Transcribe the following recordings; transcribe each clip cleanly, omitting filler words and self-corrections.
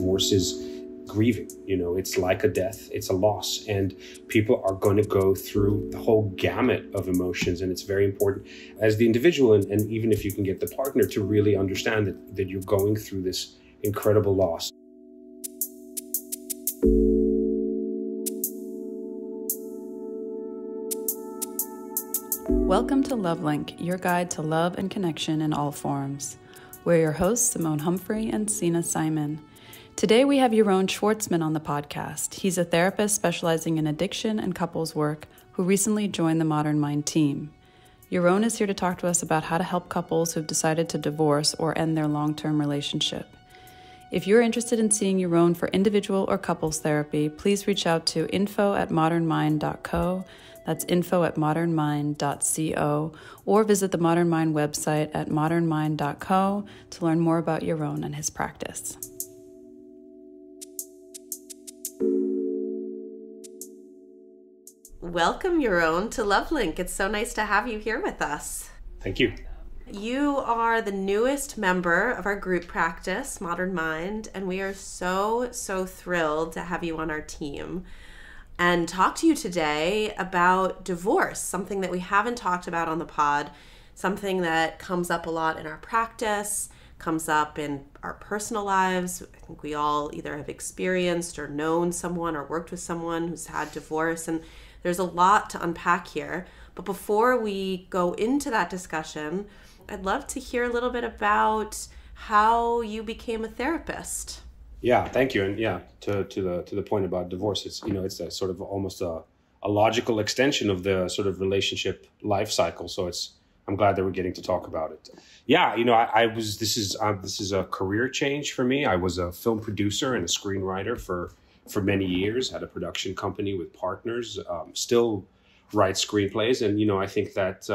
divorce is grieving. It's like a death, it's a loss, and people are going to go through the whole gamut of emotions. And it's very important as the individual, and even if you can get the partner, to really understand that you're going through this incredible loss. Welcome to LoveLink, your guide to love and connection in all forms. We're your hosts, Simone Humphrey and Sina Simon. Today we have Yaron Schwartzman on the podcast. He's a therapist specializing in addiction and couples work who recently joined the Modern Mind team. Yaron is here to talk to us about how to help couples who've decided to divorce or end their long-term relationship. If you're interested in seeing Yaron for individual or couples therapy, please reach out to info@modernmind.co. That's info@modernmind.co, or visit the Modern Mind website at modernmind.co to learn more about Yaron and his practice. Welcome, Yaron, to LoveLink. It's so nice to have you here with us. Thank you. You are the newest member of our group practice, Modern Mind, and we are so thrilled to have you on our team and talk to you today about divorce, something that we haven't talked about on the pod, something that comes up a lot in our practice, comes up in our personal lives. I think we all either have experienced or known someone or worked with someone who's had divorce, and there's a lot to unpack here. But before we go into that discussion, I'd love to hear a little bit about how you became a therapist. Yeah, thank you. And yeah, to the point about divorce, it's it's a sort of almost a logical extension of the sort of relationship life cycle. So I'm glad that we're getting to talk about it. Yeah, this is a career change for me. I was a film producer and a screenwriter for many years. Had a production company with partners. Still write screenplays, and I think that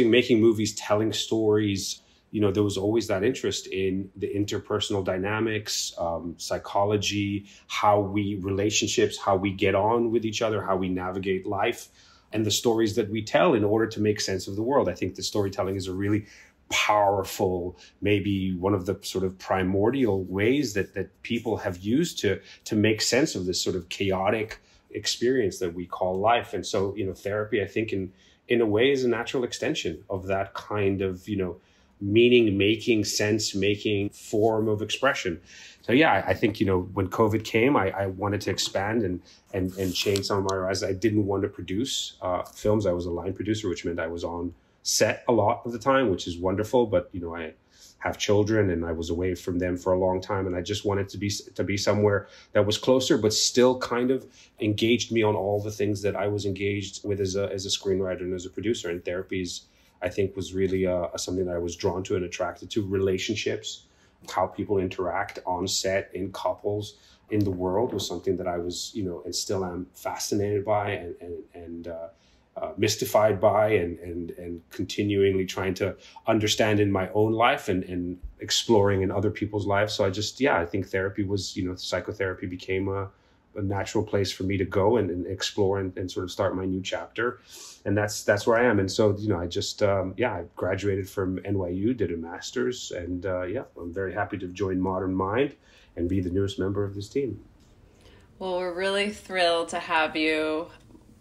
making movies, telling stories. There was always that interest in the interpersonal dynamics, psychology, how we get on with each other, how we navigate life, and the stories that we tell in order to make sense of the world. I think the storytelling is a really powerful, maybe one of the sort of primordial ways that people have used to make sense of this sort of chaotic experience that we call life. And so, therapy, I think in a way is a natural extension of that kind of, meaning-making, sense-making form of expression. So yeah, I think, when COVID came, I wanted to expand and change some of my horizons. I didn't want to produce films. I was a line producer, which meant I was on set a lot of the time, which is wonderful. But, I have children and I was away from them for a long time. And I just wanted to be somewhere that was closer, but still kind of engaged me on all the things that I was engaged with as a screenwriter and as a producer. And therapies, I think, was really something that I was drawn to and attracted to. Relationships, how people interact on set, in couples, in the world, was something that I was, and still am fascinated by and mystified by and continually trying to understand in my own life and exploring in other people's lives. So I think therapy was, psychotherapy became a natural place for me to go and explore and sort of start my new chapter. And that's where I am. And so, I graduated from NYU, did a master's, and I'm very happy to join Modern Mind and be the newest member of this team. Well, we're really thrilled to have you.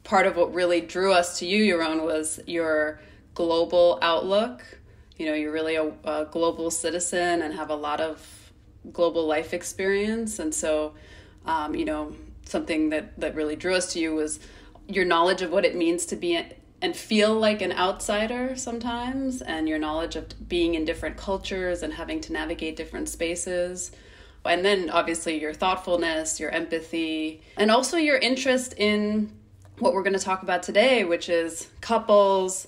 Part of what really drew us to you, Yaron, was your global outlook. You're really a global citizen and have a lot of global life experience. And so, something that really drew us to you was your knowledge of what it means to be and feel like an outsider sometimes, and your knowledge of being in different cultures and having to navigate different spaces. And then obviously your thoughtfulness, your empathy, and also your interest in what we're going to talk about today, which is couples,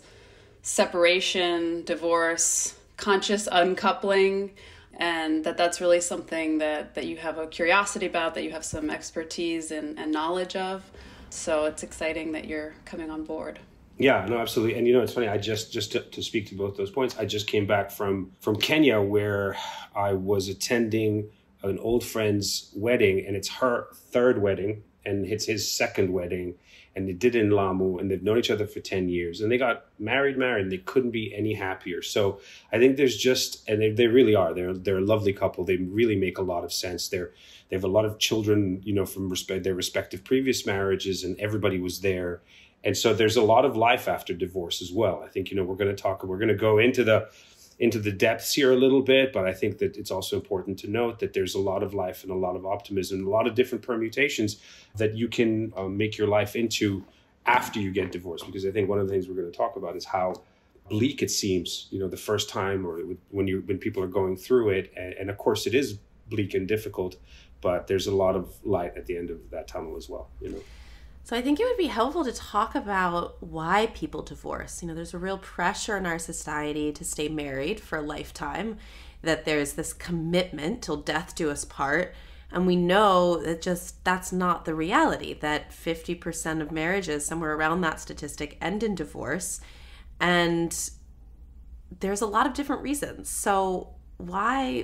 separation, divorce, conscious uncoupling, and that's really something that you have a curiosity about, that you have some expertise and knowledge of. So it's exciting that you're coming on board. Yeah, no, absolutely. And it's funny, I just to speak to both those points, I just came back from Kenya, where I was attending an old friend's wedding, and it's her third wedding. and it's his second wedding, and they did it in Lamu, and they've known each other for 10 years, and they got married, and they couldn't be any happier. So I think there's just, and they really are, they're a lovely couple. They really make a lot of sense. They have a lot of children, from their respective previous marriages, and everybody was there. And so there's a lot of life after divorce as well. I think, we're going to go into the depths here a little bit, but I think that it's also important to note that there's a lot of life and a lot of optimism, a lot of different permutations that you can make your life into after you get divorced. Because I think one of the things we're going to talk about is how bleak it seems, the first time, or when people are going through it. And of course it is bleak and difficult, but there's a lot of light at the end of that tunnel as well, So I think it would be helpful to talk about why people divorce. There's a real pressure in our society to stay married for a lifetime, that there's this commitment till death do us part. And we know that that's not the reality, that 50% of marriages, somewhere around that statistic, end in divorce. And there's a lot of different reasons. So why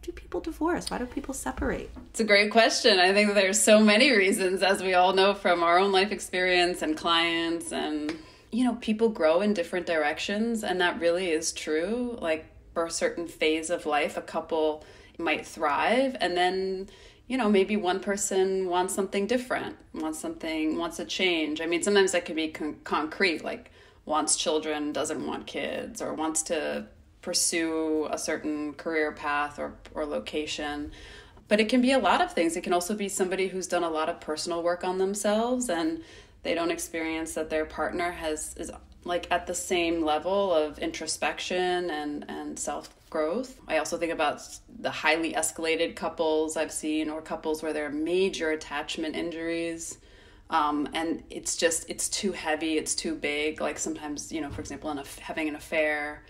do people divorce? Why do people separate? It's a great question. I think there's so many reasons, as we all know from our own life experience and clients, and people grow in different directions, and that really is true. Like, for a certain phase of life, a couple might thrive, and then maybe one person wants something different, wants a change. I mean, sometimes that can be concrete, like wants children, doesn't want kids, or wants to pursue a certain career path or location. But it can be a lot of things. It can also be somebody who's done a lot of personal work on themselves, and they don't experience that their partner is like at the same level of introspection and self-growth. I also think about the highly escalated couples I've seen, or couples where there are major attachment injuries. And it's too heavy, it's too big. Like sometimes, for example, having an affair,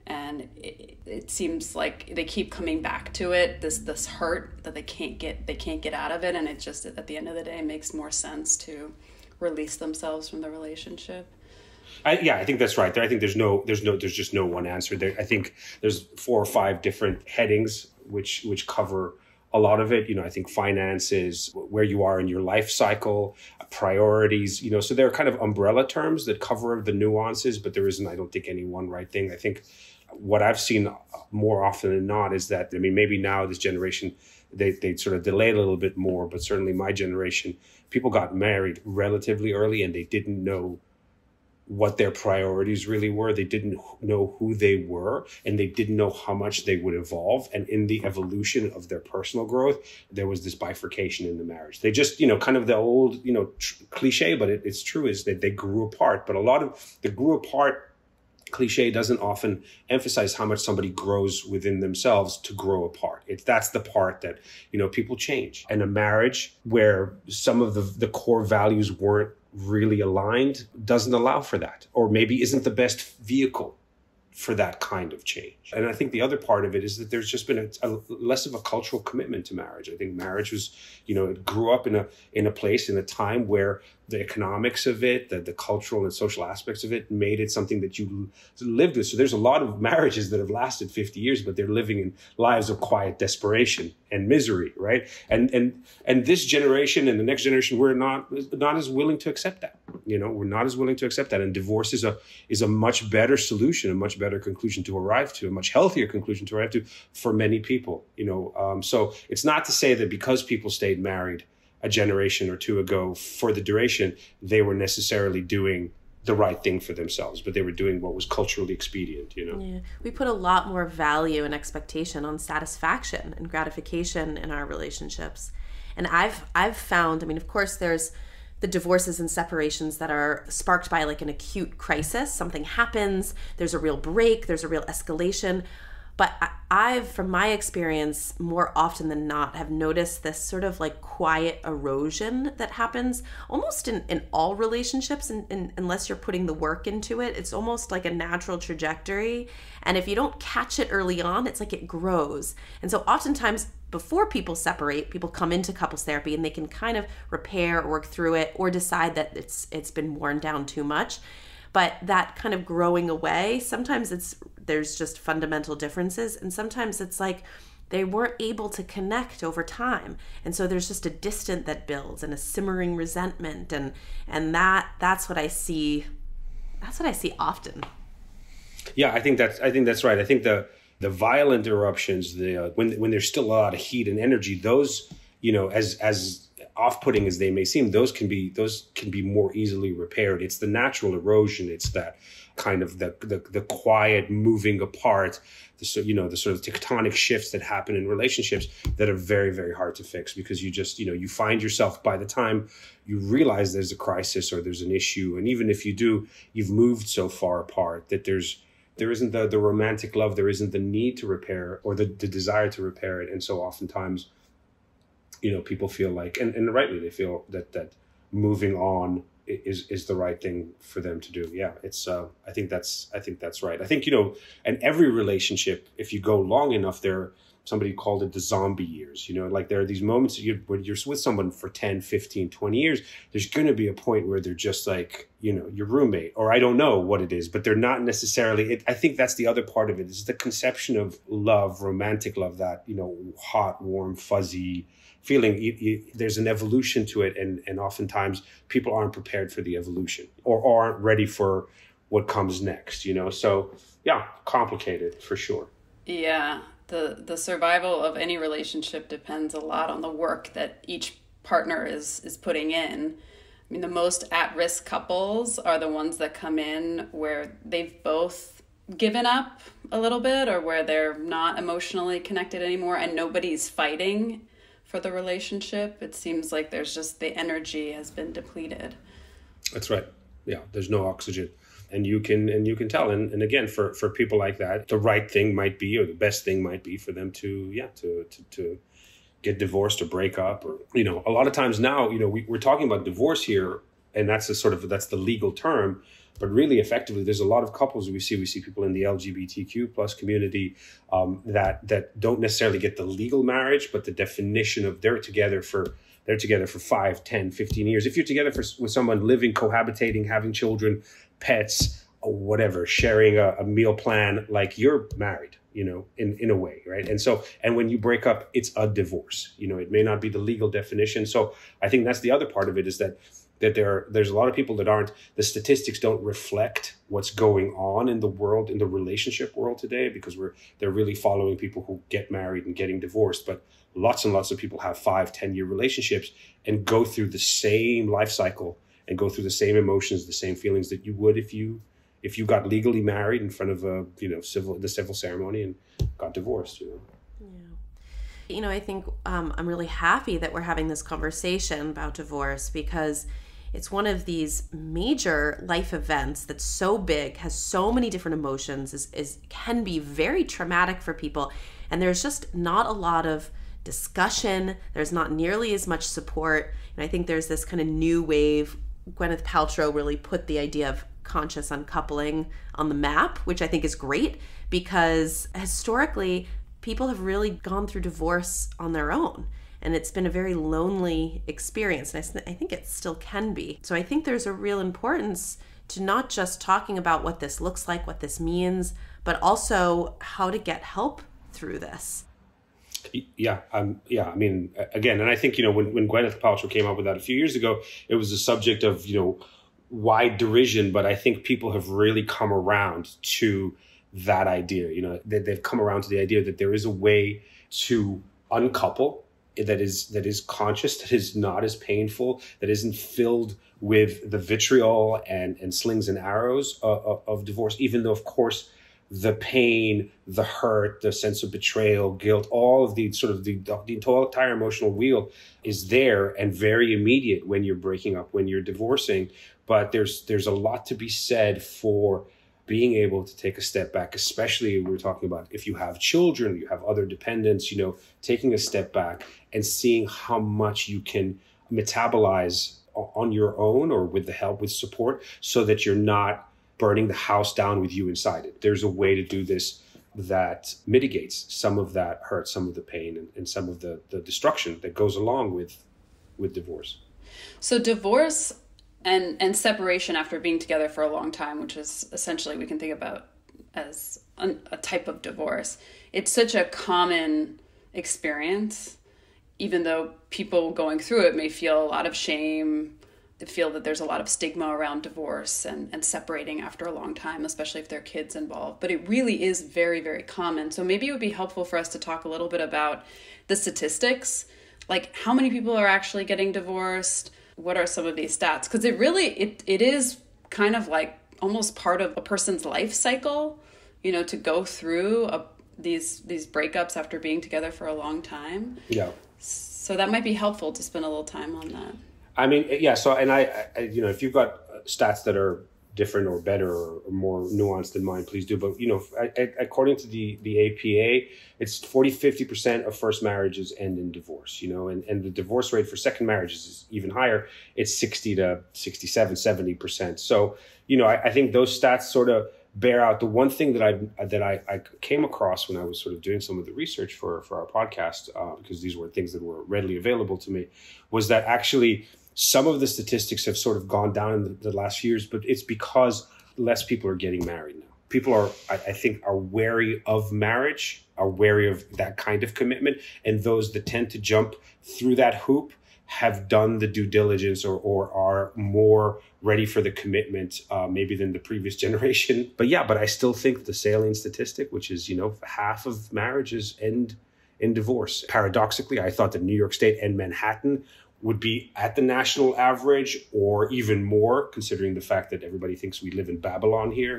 and it seems like they keep coming back to it, this hurt that they can't get out of it, and it just, at the end of the day, makes more sense to release themselves from the relationship. I think that's right. I think there's just no one answer there. I think there's 4 or 5 different headings which cover a lot of it. I think finances, where you are in your life cycle, priorities, so there are kind of umbrella terms that cover the nuances, but there isn't, I don't think, any one right thing. I think what I've seen more often than not is that, maybe now this generation, they sort of delay a little bit more, but certainly my generation, people got married relatively early, and they didn't know what their priorities really were. They didn't know who they were, and they didn't know how much they would evolve. And in the evolution of their personal growth, there was this bifurcation in the marriage. They just, kind of the old, cliche, but it's true, is that they grew apart. But a lot of the grew apart cliche doesn't often emphasize how much somebody grows within themselves to grow apart. That's the part that, people change. And a marriage where some of the core values weren't really aligned doesn't allow for that, or maybe isn't the best vehicle for that kind of change. And I think the other part of it is that there's just been a less of a cultural commitment to marriage. I think marriage was, it grew up in a place, in a time where the economics of it, the cultural and social aspects of it made it something that you lived with. So there's a lot of marriages that have lasted 50 years, but they're living in lives of quiet desperation and misery, right? And this generation and the next generation, we're not as willing to accept that. We're not as willing to accept that. And divorce is a much better solution, a much better conclusion to arrive to, a much healthier conclusion to arrive to for many people. So it's not to say that because people stayed married a generation or two ago for the duration, they were necessarily doing the right thing for themselves, but they were doing what was culturally expedient, Yeah. We put a lot more value and expectation on satisfaction and gratification in our relationships. And I've found, of course, there's the divorces and separations that are sparked by like an acute crisis. Something happens, there's a real break, there's a real escalation. But I've, from my experience, more often than not, have noticed this sort of like quiet erosion that happens almost in all relationships, and unless you're putting the work into it. It's almost like a natural trajectory. And if you don't catch it early on, it's like it grows. And so oftentimes before people separate, people come into couples therapy and they can kind of repair or work through it, or decide that it's been worn down too much. But that kind of growing away, sometimes there's just fundamental differences, and sometimes it's like they weren't able to connect over time. And so there's just a distance that builds and a simmering resentment. And that's what I see. That's what I see often. Yeah, I think that's right. I think the violent eruptions, when there's still a lot of heat and energy, those, as off-putting as they may seem, those can be more easily repaired. It's the natural erosion. It's that kind of the quiet moving apart, the sort of tectonic shifts that happen in relationships that are very, very hard to fix, because you just, you find yourself, by the time you realize there's a crisis or there's an issue, and even if you do, you've moved so far apart that there isn't the romantic love, there isn't the need to repair or the desire to repair it. And so oftentimes, people feel like, and rightly, they feel that moving on is the right thing for them to do. Yeah, it's I think that's right. I think, and every relationship, if you go long enough, somebody called it the zombie years. Like there are these moments when you're with someone for 10, 15, 20 years, there's going to be a point where they're just like, your roommate, or I don't know what it is, but they're not necessarily, I think that's the other part of it, is the conception of love, romantic love, that, hot, warm, fuzzy feeling. There's an evolution to it. And oftentimes people aren't prepared for the evolution or aren't ready for what comes next, So yeah, complicated for sure. Yeah. The survival of any relationship depends a lot on the work that each partner is putting in. I mean, the most at-risk couples are the ones that come in where they've both given up a little bit, or where they're not emotionally connected anymore and nobody's fighting for the relationship. It seems like there's just, the energy has been depleted. That's right. Yeah, there's no oxygen. And you can tell. And again, for people like that, the right thing might be, or the best thing might be, for them to get divorced or break up, or, a lot of times now, we're talking about divorce here, and that's that's the legal term. But really, effectively, there's a lot of couples we see people in the LGBTQ plus community that don't necessarily get the legal marriage, but the definition of they're together for 5, 10, 15 years. If you're together with someone, living, cohabitating, having children, pets, or whatever, sharing a meal plan, like you're married, in a way, right? And when you break up, it's a divorce. It may not be the legal definition. So I think that's the other part of it, is that there's a lot of people that the statistics don't reflect what's going on in the world, in the relationship world today, because they're really following people who get married and getting divorced. But lots and lots of people have 5, 10-year relationships and go through the same life cycle and go through the same emotions, the same feelings that you would if you got legally married in front of the civil ceremony and got divorced. Yeah. I think I'm really happy that we're having this conversation about divorce, because it's one of these major life events that's so big, has so many different emotions, can be very traumatic for people. And there's just not a lot of discussion. There's not nearly as much support. And I think there's this kind of new wave. Gwyneth Paltrow really put the idea of conscious uncoupling on the map, which I think is great, because historically people have really gone through divorce on their own. And it's been a very lonely experience. And I think it still can be. So I think there's a real importance to not just talking about what this looks like, what this means, but also how to get help through this. Yeah. I mean, again, and I think, when Gwyneth Paltrow came up with that a few years ago, it was a subject of, wide derision. But I think people have really come around to that idea. They've come around to the idea that there is a way to uncouple that is conscious, that is not as painful, that isn't filled with the vitriol and slings and arrows of divorce, even though, of course, the pain, the hurt, the sense of betrayal, guilt, all of the entire emotional wheel is there and very immediate when you're breaking up, when you're divorcing. But there's a lot to be said for being able to take a step back, especially we're talking about if you have children, you have other dependents, taking a step back and seeing how much you can metabolize on your own or with the help, with support, so that you're not burning the house down with you inside it. There's a way to do this that mitigates some of that hurt, some of the pain, and some of the destruction that goes along with divorce. So divorce and separation after being together for a long time, which is essentially we can think about as a type of divorce. It's such a common experience, even though people going through it may feel a lot of shame. They feel that there's a lot of stigma around divorce and separating after a long time, especially if there are kids involved. But it really is very, very common. So maybe it would be helpful for us to talk a little bit about the statistics, like how many people are actually getting divorced? What are some of these stats? Because it is kind of like almost part of a person's life cycle, to go through these breakups after being together for a long time. Yeah. So that might be helpful to spend a little time on that. I mean, yeah. So, and I if you've got stats that are different or better or more nuanced than mine, please do. But, according to the APA, it's 50% of first marriages end in divorce, and the divorce rate for second marriages is even higher. It's 60 to 67, 70%. So, I think those stats sort of bear out. The one thing that I came across when I was sort of doing some of the research for our podcast, because these were things that were readily available to me, was that actually some of the statistics have sort of gone down in the last few years, but it's because less people are getting married now. People are, I think, are wary of marriage, are wary of that kind of commitment. And those that tend to jump through that hoop have done the due diligence or are more ready for the commitment, maybe than the previous generation. But I still think the salient statistic, which is, half of marriages end in divorce. Paradoxically, I thought that New York State and Manhattan would be at the national average or even more, considering the fact that everybody thinks we live in Babylon here,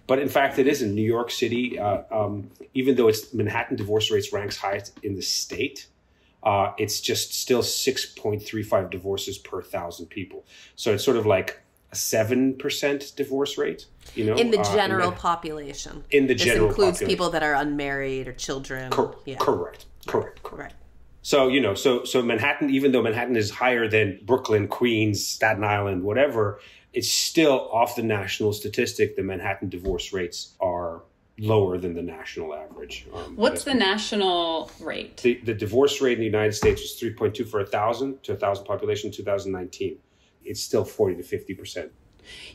but in fact it isn't. New York City, even though it's Manhattan divorce rates ranks highest in the state, it's just still 6.35 divorces per 1,000 people. So it's sort of like a 7% divorce rate, in the general population. In the general population. This includes people that are unmarried or children. Correct. Right. So, so Manhattan, even though Manhattan is higher than Brooklyn, Queens, Staten Island, whatever, it's still off the national statistic. The Manhattan divorce rates are lower than the national average. What's the national rate? The divorce rate in the United States was 3.2 for 1,000 population in 2019. It's still 40 to 50%.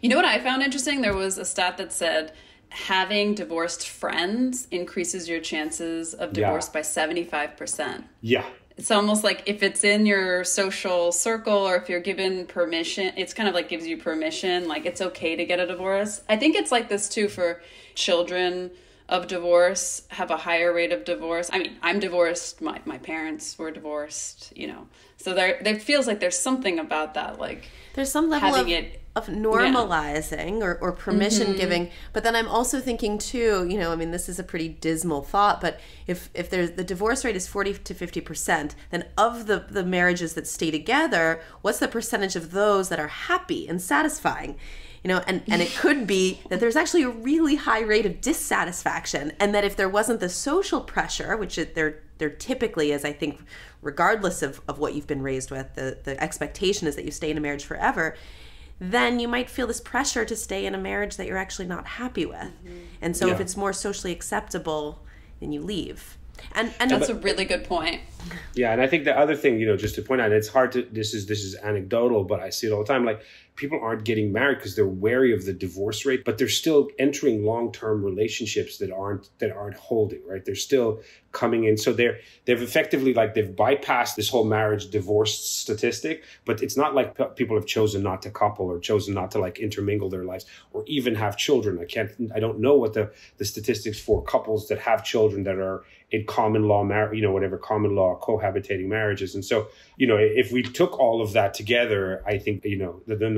You know what I found interesting? There was a stat that said having divorced friends increases your chances of divorce by 75%. Yeah. It's almost like if it's in your social circle or if you're given permission, it's kind of like gives you permission, like it's okay to get a divorce. I think it's like this too for children of divorce have a higher rate of divorce. I mean, I'm divorced. My parents were divorced, So there feels like there's something about that, like there's some level of normalizing or permission giving. But then I'm also thinking too, this is a pretty dismal thought, but if there's the divorce rate is 40 to 50%, then of the marriages that stay together, what's the percentage of those that are happy and satisfying? And it could be that there's actually a really high rate of dissatisfaction, and that if there wasn't the social pressure, which there typically is, I think, regardless of what you've been raised with, the expectation is that you stay in a marriage forever, then you might feel this pressure to stay in a marriage that you're actually not happy with. And so if it's more socially acceptable, then you leave. And that's a really good point. Yeah, and I think the other thing, just to point out, it's hard to, this is anecdotal, but I see it all the time. Like, people aren't getting married because they're wary of the divorce rate, but they're still entering long-term relationships that aren't holding, right? They're still coming in. So they've effectively, like, they've bypassed this whole marriage divorce statistic, but it's not like people have chosen not to couple or chosen not to, like, intermingle their lives or even have children. I don't know what the statistics for couples that have children that are in common law common law cohabitating marriages. And so, if we took all of that together, I think, the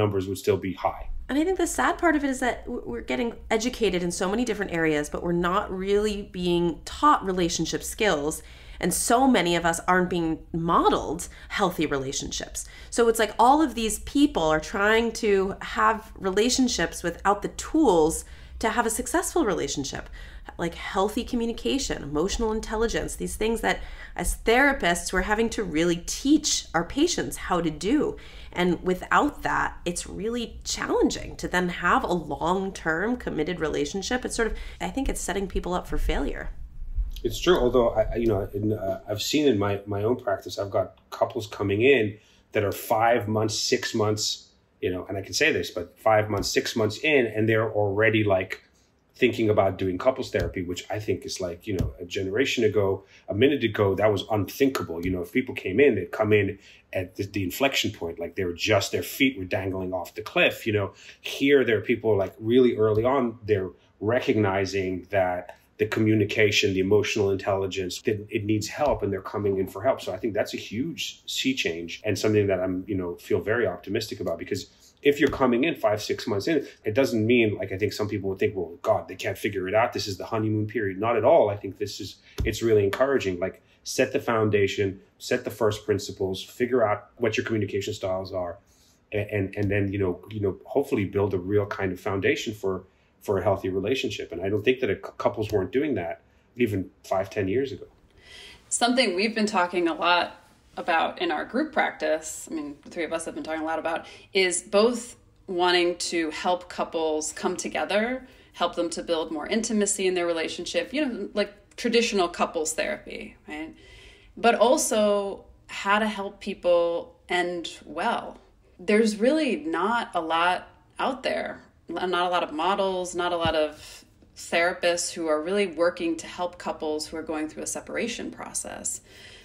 numbers would still be high. And I think the sad part of it is that we're getting educated in so many different areas, but we're not really being taught relationship skills. And so many of us aren't being modeled healthy relationships. So it's like all of these people are trying to have relationships without the tools to have a successful relationship, like healthy communication, emotional intelligence, these things that as therapists we're having to really teach our patients how to do. And without that, it's really challenging to then have a long-term committed relationship. It's sort of, I think it's setting people up for failure. It's true. Although, I've seen in my own practice, I've got couples coming in that are 5 months, 6 months, and I can say this, but 5 months, 6 months in, and they're already like thinking about doing couples therapy, which I think is like, a generation ago, a minute ago, that was unthinkable. If people came in, they'd come in at the inflection point, like their feet were dangling off the cliff. Here there are people like really early on, they're recognizing that the communication, the emotional intelligence, that it needs help, and they're coming in for help. So I think that's a huge sea change, and something that I'm, feel very optimistic about, because if you're coming in 5-6 months in, it doesn't mean, like, I think some people would think, well, God, they can't figure it out. This is the honeymoon period. Not at all. I think it's really encouraging. Like, set the foundation, set the first principles, figure out what your communication styles are, and then, hopefully build a real kind of foundation for a healthy relationship. And I don't think that couples weren't doing that even 5-10 years ago. Something we've been talking a lot about in our group practice, the three of us have been talking a lot about, is both wanting to help couples come together, help them to build more intimacy in their relationship, like traditional couples therapy, right? But also how to help people end well. There's really not a lot out there. Not a lot of models, not a lot of therapists who are really working to help couples who are going through a separation process,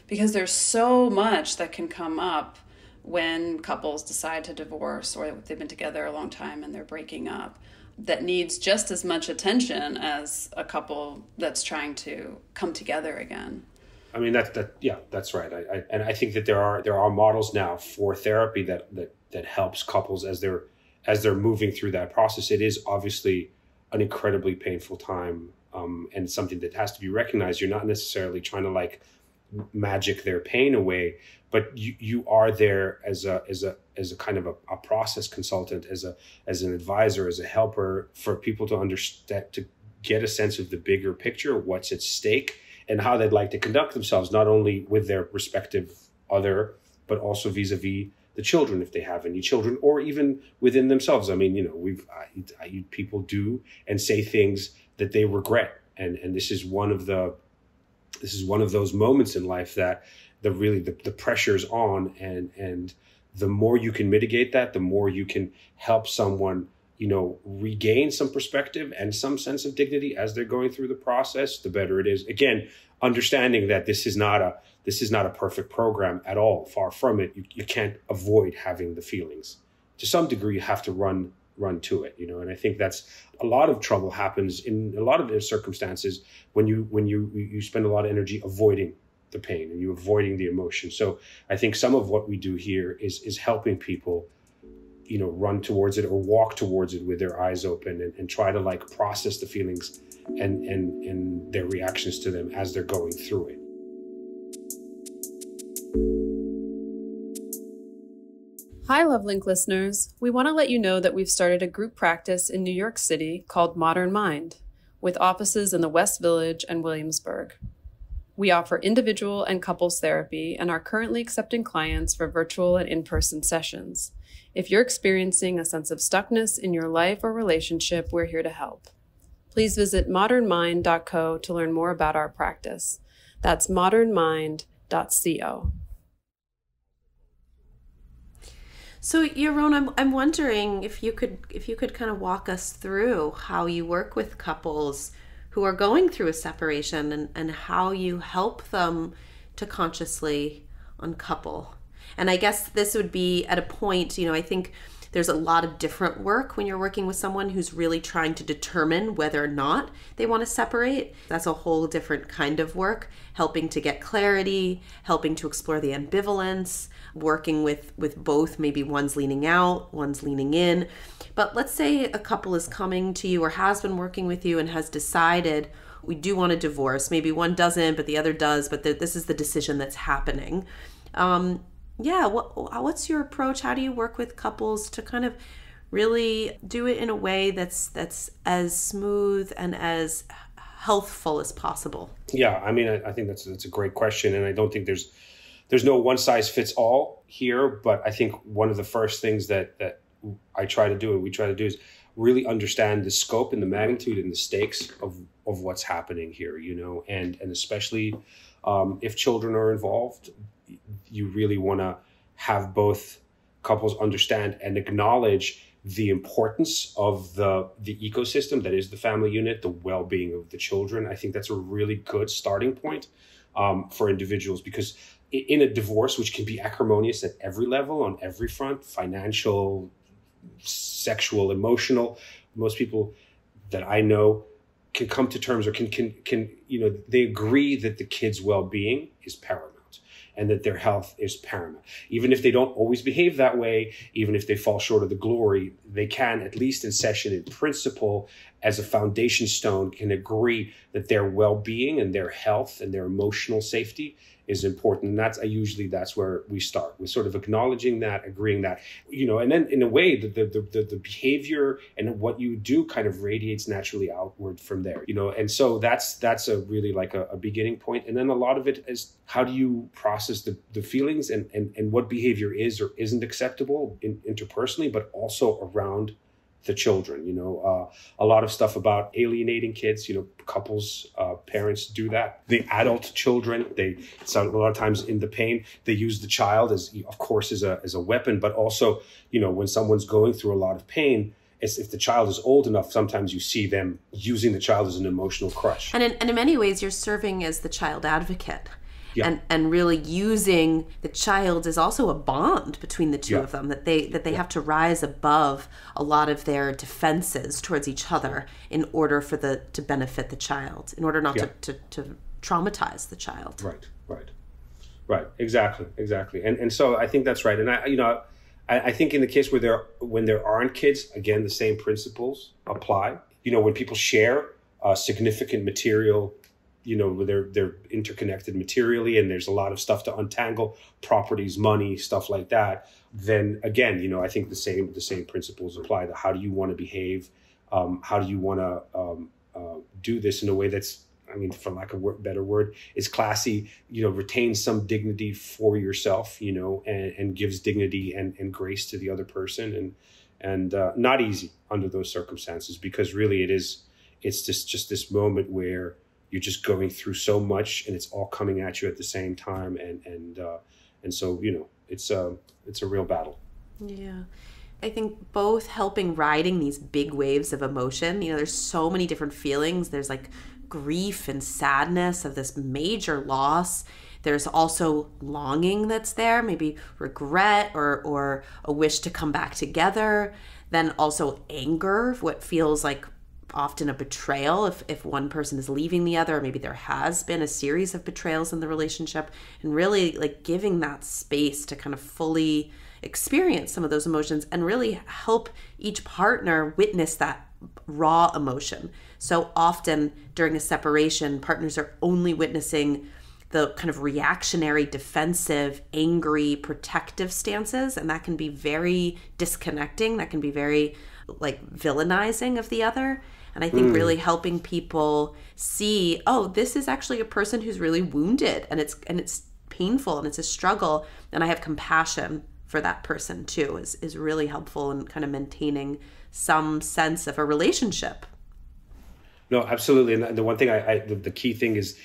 because there's so much that can come up when couples decide to divorce, or they've been together a long time and they're breaking up, that needs just as much attention as a couple that's trying to come together again. That's right. I think that there are models now for therapy that helps couples as they're moving through that process. It is obviously an incredibly painful time, and something that has to be recognized. You're not necessarily trying to like magic their pain away, but you are there as a kind of a process consultant, as an advisor, as a helper, for people to understand, to get a sense of the bigger picture, what's at stake, and how they'd like to conduct themselves, not only with their respective other, but also vis-a-vis the children, if they have any children, or even within themselves. People do and say things that they regret, and this is one of those moments in life that the pressure's on, and the more you can mitigate that, the more you can help someone regain some perspective and some sense of dignity as they're going through the process, the better it is. Again, understanding that this is not a perfect program at all. Far from it. You can't avoid having the feelings. To some degree, you have to run to it, and I think that's a lot of trouble happens in a lot of circumstances when you spend a lot of energy avoiding the pain and you avoiding the emotion. So I think some of what we do here is helping people run towards it or walk towards it with their eyes open, and try to like process the feelings and their reactions to them as they're going through it. Hi, LoveLink listeners. We want to let you know that we've started a group practice in New York City called Modern Mind, with offices in the West Village and Williamsburg. We offer individual and couples therapy and are currently accepting clients for virtual and in-person sessions. If you're experiencing a sense of stuckness in your life or relationship, we're here to help. Please visit modernmind.co to learn more about our practice. That's modernmind.co. So, Yaron, I'm wondering if you could kind of walk us through how you work with couples who are going through a separation, and how you help them to consciously uncouple. And I guess this would be at a point, I think there's a lot of different work when you're working with someone who's really trying to determine whether or not they want to separate. That's a whole different kind of work, helping to get clarity, helping to explore the ambivalence, working with both. Maybe one's leaning out, one's leaning in. But let's say a couple is coming to you or has been working with you and has decided, we do want a divorce. Maybe one doesn't, but the other does, but this is the decision that's happening. What's your approach? How do you work with couples to kind of really do it in a way that's as smooth and as healthful as possible? Yeah, I think that's a great question, and I don't think there's no one size fits all here. But I think one of the first things that I try to do and we try to do is really understand the scope and the magnitude and the stakes of what's happening here, and especially if children are involved. You really want to have both couples understand and acknowledge the importance of the ecosystem that is the family unit, the well-being of the children. I think that's a really good starting point for individuals, because in a divorce, which can be acrimonious at every level, on every front, financial, sexual, emotional, most people that I know can come to terms, or can they agree that the kids' well-being is paramount and that their health is paramount. Even if they don't always behave that way, even if they fall short of the glory, they can, at least in session, in principle, as a foundation stone, can agree that their well-being and their health and their emotional safety is important. And that's where we start, with sort of acknowledging that, agreeing that, and then in a way the behavior and what you do kind of radiates naturally outward from there, and so that's a really like a beginning point. And then a lot of it is, how do you process the feelings and what behavior is or isn't acceptable interpersonally, but also around the children. A lot of stuff about alienating kids, couples, parents do that. The adult children, a lot of times in the pain, they use the child as, of course, as a weapon, but also, when someone's going through a lot of pain, if the child is old enough, sometimes you see them using the child as an emotional crutch. And in many ways, you're serving as the child advocate. Yeah. And really using the child as also a bond between the two of them, that they have to rise above a lot of their defenses towards each other in order for to benefit the child, in order not to traumatize the child. Right. Exactly. And so I think that's right. And I think in the case when there aren't kids, again, the same principles apply. When people share significant material, they're interconnected materially, and there's a lot of stuff to untangle, properties, money, stuff like that. Then again, I think the same principles apply. To how do you want to behave? How do you want to do this in a way that's, for lack of a better word, is classy, retains some dignity for yourself, and gives dignity and grace to the other person, and not easy under those circumstances, because really it's just this moment where you're just going through so much, and it's all coming at you at the same time, and so it's a real battle. Yeah, I think both helping riding these big waves of emotion. There's so many different feelings. There's like grief and sadness of this major loss. There's also longing that's there, maybe regret or a wish to come back together. Then also anger, what feels like often a betrayal if one person is leaving the other, or maybe there has been a series of betrayals in the relationship, and really like giving that space to kind of fully experience some of those emotions and really help each partner witness that raw emotion. So often during a separation, partners are only witnessing the kind of reactionary, defensive, angry, protective stances, and that can be very disconnecting. That can be very like villainizing of the other. And I think really helping people see, oh, this is actually a person who's really wounded, and it's painful, and it's a struggle, and I have compassion for that person too, is really helpful in kind of maintaining some sense of a relationship. No, absolutely. And the one thing the key thing is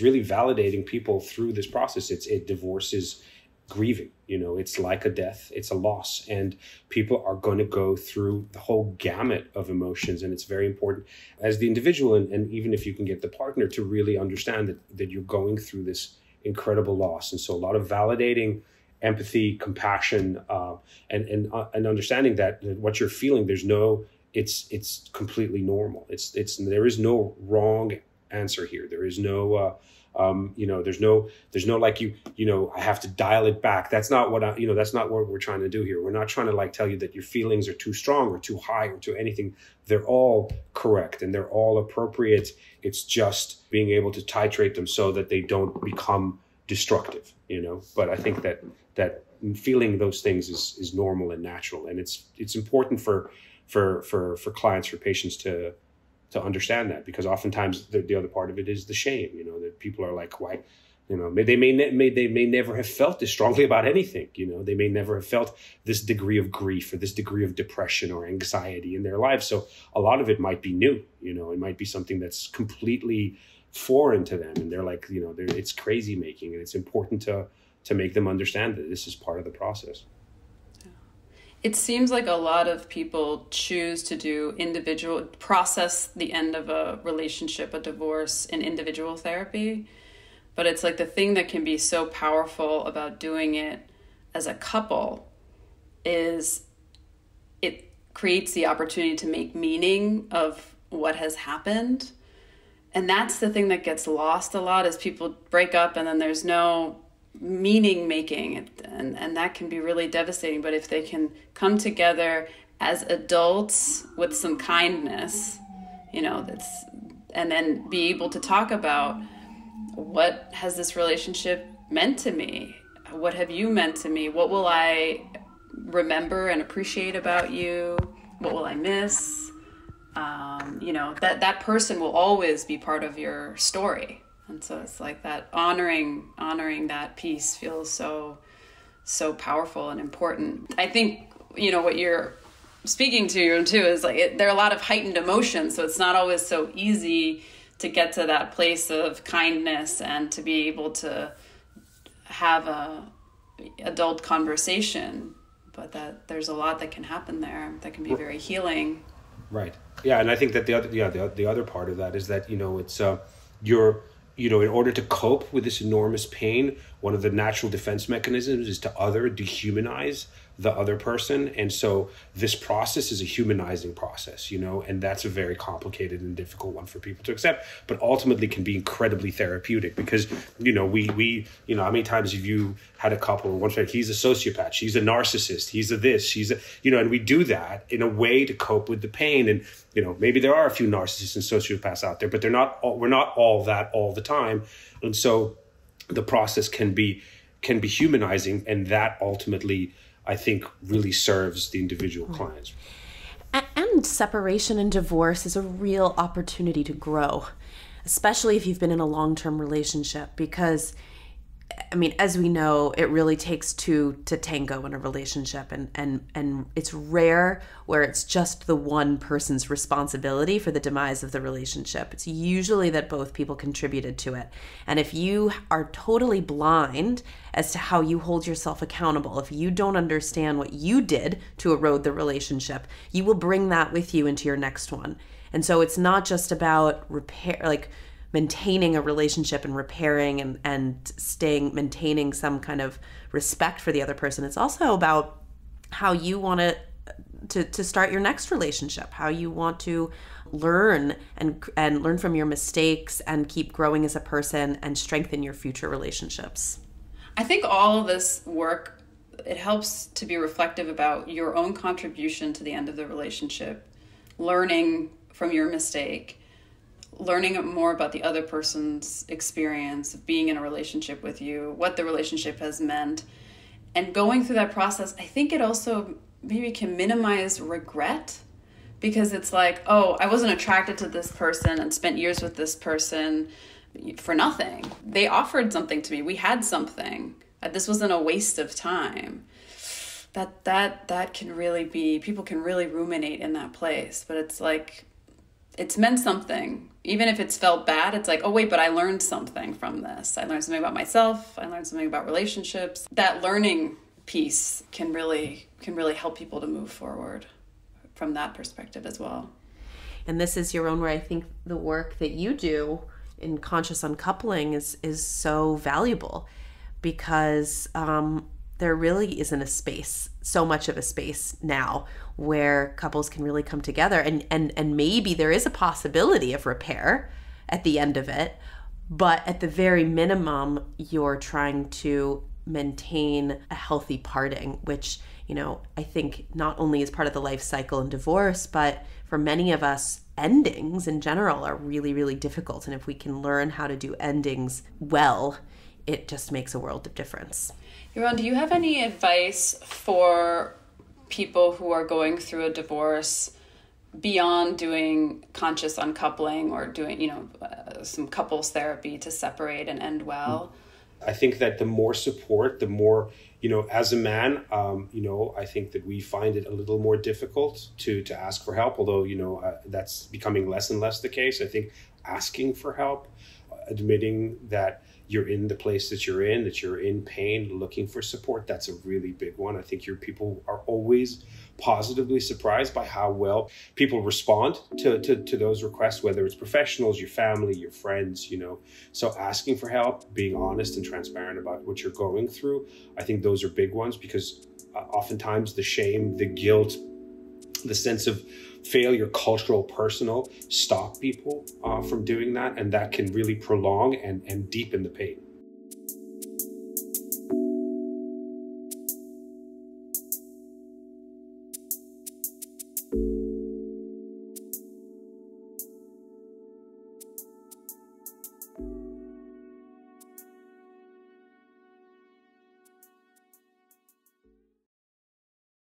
really validating people through this process. Divorce is grieving, it's like a death, it's a loss, and people are going to go through the whole gamut of emotions. And it's very important as the individual, and even if you can get the partner to really understand that you're going through this incredible loss. And so a lot of validating, empathy, compassion, and understanding that what you're feeling, it's completely normal. There is no wrong answer here. There is no there's no like I have to dial it back. That's not what that's not what we're trying to do here. We're not trying to like tell you that your feelings are too strong or too high or too anything. They're all correct and they're all appropriate. It's just being able to titrate them so that they don't become destructive, But I think that feeling those things is normal and natural, and it's important for clients, for patients to understand that, because oftentimes the other part of it is the shame, that people are like, why, they may never have felt this strongly about anything, they may never have felt this degree of grief or this degree of depression or anxiety in their lives. So a lot of it might be new, it might be something that's completely foreign to them, and they're like, it's crazy making, and it's important to make them understand that this is part of the process. It seems like a lot of people choose to do process the end of a relationship, a divorce, in individual therapy. But it's like the thing that can be so powerful about doing it as a couple is it creates the opportunity to make meaning of what has happened. And that's the thing that gets lost a lot, is people break up and then there's no meaning making, and that can be really devastating. But if they can come together as adults with some kindness, and then be able to talk about, what has this relationship meant to me? What have you meant to me? What will I remember and appreciate about you? What will I miss? That person will always be part of your story. And so it's like that honoring that piece feels so powerful and important. I think, what you're speaking to too is like, there are a lot of heightened emotions. So it's not always so easy to get to that place of kindness and to be able to have a adult conversation, but that there's a lot that can happen there that can be very healing. Right. Yeah. And I think that the other part of that is that, it's, in order to cope with this enormous pain, one of the natural defense mechanisms is to dehumanize the other person. And so this process is a humanizing process, and that's a very complicated and difficult one for people to accept, but ultimately can be incredibly therapeutic because, we how many times have you had a couple where one's like, he's a sociopath, she's a narcissist, he's a this, she's a, and we do that in a way to cope with the pain. And, maybe there are a few narcissists and sociopaths out there, but we're not all that all the time. And so the process can be humanizing, and that ultimately, I think, really serves the individual clients. And separation and divorce is a real opportunity to grow, especially if you've been in a long-term relationship, because, as we know, it really takes two to tango in a relationship, and it's rare where it's just the one person's responsibility for the demise of the relationship. It's usually that both people contributed to it. And if you are totally blind as to how you hold yourself accountable, if you don't understand what you did to erode the relationship, you will bring that with you into your next one. And so it's not just about maintaining a relationship and repairing and maintaining some kind of respect for the other person. It's also about how you want to start your next relationship, how you want to learn and learn from your mistakes and keep growing as a person and strengthen your future relationships. I think all of this work, it helps to be reflective about your own contribution to the end of the relationship, learning from your mistake, learning more about the other person's experience of being in a relationship with you, what the relationship has meant, and going through that process. I think it also maybe can minimize regret, because it's like, oh, I wasn't attracted to this person and spent years with this person for nothing. They offered something to me. We had something. This wasn't a waste of time. That can really be, people can really ruminate in that place, but it's like, it's meant something. Even if it's felt bad, it's like, oh wait, but I learned something from this. I learned something about myself. I learned something about relationships. That learning piece can really help people to move forward from that perspective as well. And this is, Yaron, where I think the work that you do in conscious uncoupling is so valuable, because there really isn't so much of a space now where couples can really come together, and maybe there is a possibility of repair at the end of it, but at the very minimum, you're trying to maintain a healthy parting, which, I think not only is part of the life cycle in divorce, but for many of us, endings in general are really, really difficult. And if we can learn how to do endings well, it just makes a world of difference. Yaron, do you have any advice for people who are going through a divorce beyond doing conscious uncoupling or doing, some couples therapy to separate and end well? I think that the more support, the more, as a man, I think that we find it a little more difficult to ask for help, although, that's becoming less and less the case. I think asking for help, admitting that, you're in the place that you're in pain, looking for support. That's a really big one. I think your people are always positively surprised by how well people respond to those requests, whether it's professionals, your family, your friends, So asking for help, being honest and transparent about what you're going through, I think those are big ones, because oftentimes the shame, the guilt, the sense of failure, cultural, personal, stop people from doing that. And that can really prolong and deepen the pain.